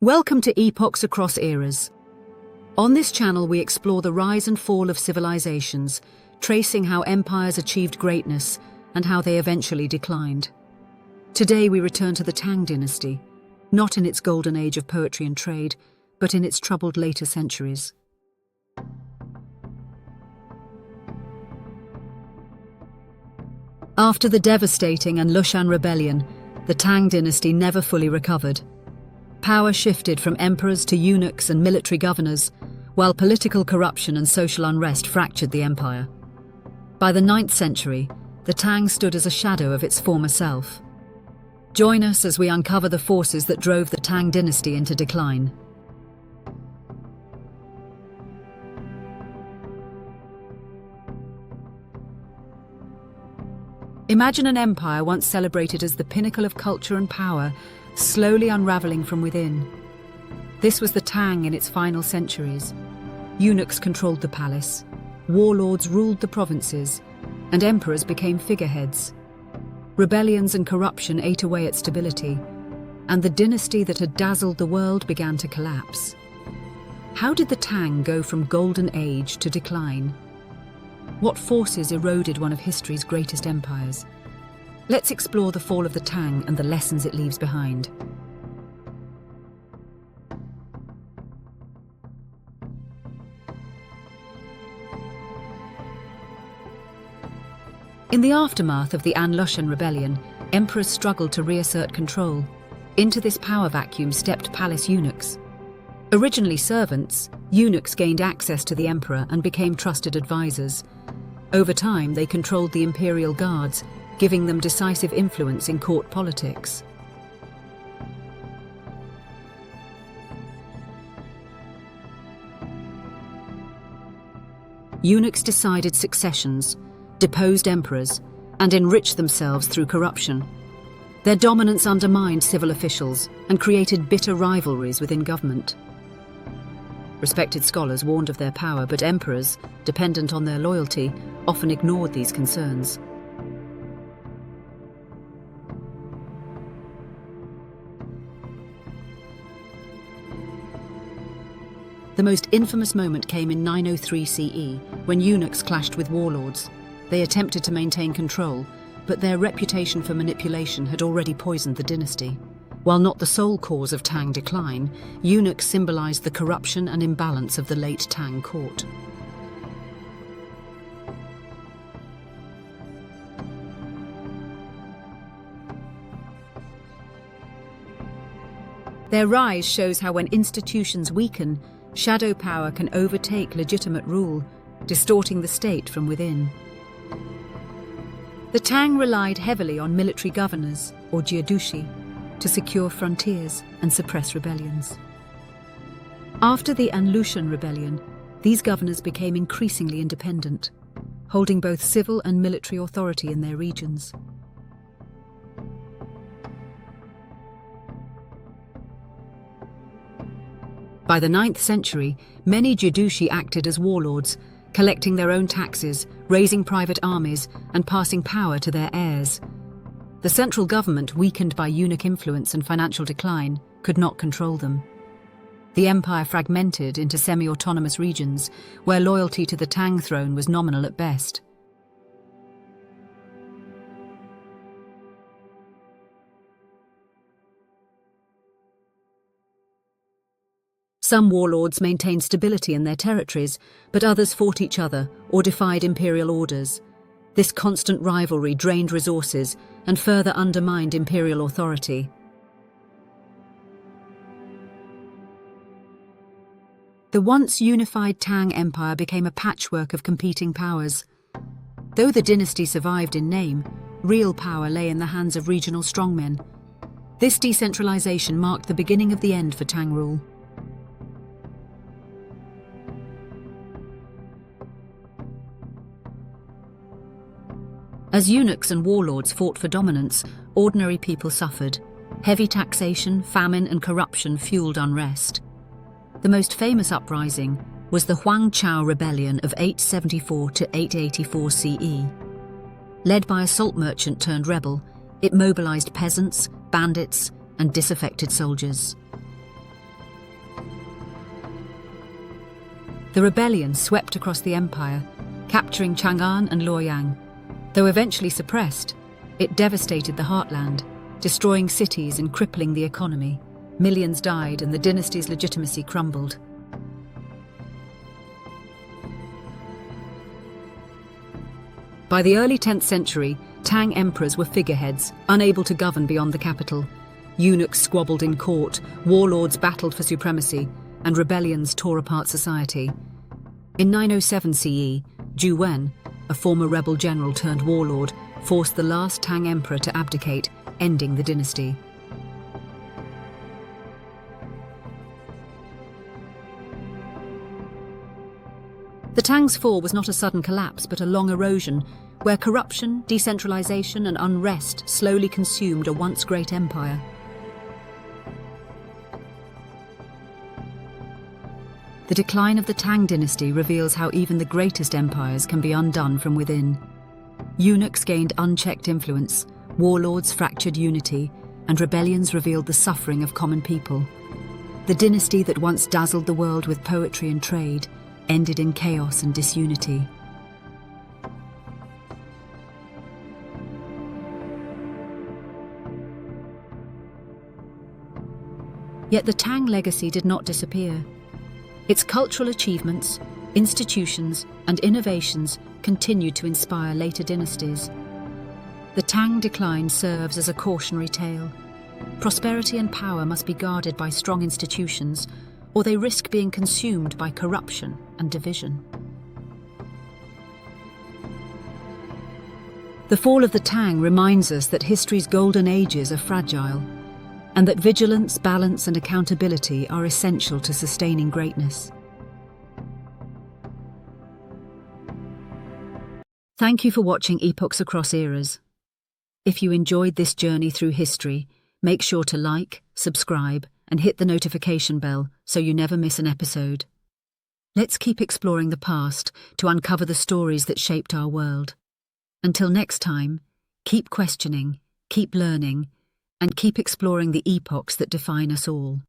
Welcome to Epochs Across Eras. On this channel we explore the rise and fall of civilizations, tracing how empires achieved greatness and how they eventually declined. Today we return to the Tang Dynasty, not in its golden age of poetry and trade, but in its troubled later centuries. After the devastating Unravel rebellion, the Tang Dynasty never fully recovered. Power shifted from emperors to eunuchs and military governors, while political corruption and social unrest fractured the empire. By the 9th century, the Tang stood as a shadow of its former self. Join us as we uncover the forces that drove the Tang Dynasty into decline. Imagine an empire once celebrated as the pinnacle of culture and power, slowly unraveling from within. This was the Tang in its final centuries. Eunuchs controlled the palace, warlords ruled the provinces, and emperors became figureheads. Rebellions and corruption ate away at stability, and the dynasty that had dazzled the world began to collapse. How did the Tang go from golden age to decline? What forces eroded one of history's greatest empires? Let's explore the fall of the Tang and the lessons it leaves behind. In the aftermath of the Unravel rebellion, emperors struggled to reassert control. Into this power vacuum stepped palace eunuchs. Originally servants, eunuchs gained access to the emperor and became trusted advisors. Over time, they controlled the imperial guards, giving them decisive influence in court politics. Eunuchs decided successions, deposed emperors, and enriched themselves through corruption. Their dominance undermined civil officials and created bitter rivalries within government. Respected scholars warned of their power, but emperors, dependent on their loyalty, often ignored these concerns. The most infamous moment came in 903 CE, when eunuchs clashed with warlords. They attempted to maintain control, but their reputation for manipulation had already poisoned the dynasty. While not the sole cause of Tang decline, eunuchs symbolized the corruption and imbalance of the late Tang court. Their rise shows how when institutions weaken, shadow power can overtake legitimate rule, distorting the state from within. The Tang relied heavily on military governors, or jiadushi, to secure frontiers and suppress rebellions. After the Unravel rebellion, these governors became increasingly independent, holding both civil and military authority in their regions. By the 9th century, many jiadushi acted as warlords, collecting their own taxes, raising private armies, and passing power to their heirs. The central government, weakened by eunuch influence and financial decline, could not control them. The empire fragmented into semi-autonomous regions, where loyalty to the Tang throne was nominal at best. Some warlords maintained stability in their territories, but others fought each other or defied imperial orders. This constant rivalry drained resources and further undermined imperial authority. The once unified Tang Empire became a patchwork of competing powers. Though the dynasty survived in name, real power lay in the hands of regional strongmen. This decentralization marked the beginning of the end for Tang rule. As eunuchs and warlords fought for dominance, ordinary people suffered. Heavy taxation, famine, and corruption fueled unrest. The most famous uprising was the Huangchao Rebellion of 874 to 884 CE. Led by a salt merchant turned rebel, it mobilized peasants, bandits, and disaffected soldiers. The rebellion swept across the empire, capturing Chang'an and Luoyang. Though eventually suppressed, it devastated the heartland, destroying cities and crippling the economy. Millions died and the dynasty's legitimacy crumbled. By the early 10th century, Tang emperors were figureheads, unable to govern beyond the capital. Eunuchs squabbled in court, warlords battled for supremacy, and rebellions tore apart society. In 907 CE, Zhu Wen, a former rebel general turned warlord, forced the last Tang emperor to abdicate, ending the dynasty. The Tang's fall was not a sudden collapse, but a long erosion, where corruption, decentralization, and unrest slowly consumed a once great empire. The decline of the Tang dynasty reveals how even the greatest empires can be undone from within. Eunuchs gained unchecked influence, warlords fractured unity, and rebellions revealed the suffering of common people. The dynasty that once dazzled the world with poetry and trade ended in chaos and disunity. Yet the Tang legacy did not disappear. Its cultural achievements, institutions, and innovations continued to inspire later dynasties. The Tang decline serves as a cautionary tale. Prosperity and power must be guarded by strong institutions, or they risk being consumed by corruption and division. The fall of the Tang reminds us that history's golden ages are fragile, and that vigilance, balance, and accountability are essential to sustaining greatness. Thank you for watching Epochs Across Eras. If you enjoyed this journey through history, make sure to like, subscribe, and hit the notification bell so you never miss an episode. Let's keep exploring the past to uncover the stories that shaped our world. Until next time, keep questioning, keep learning, and keep exploring the epochs that define us all.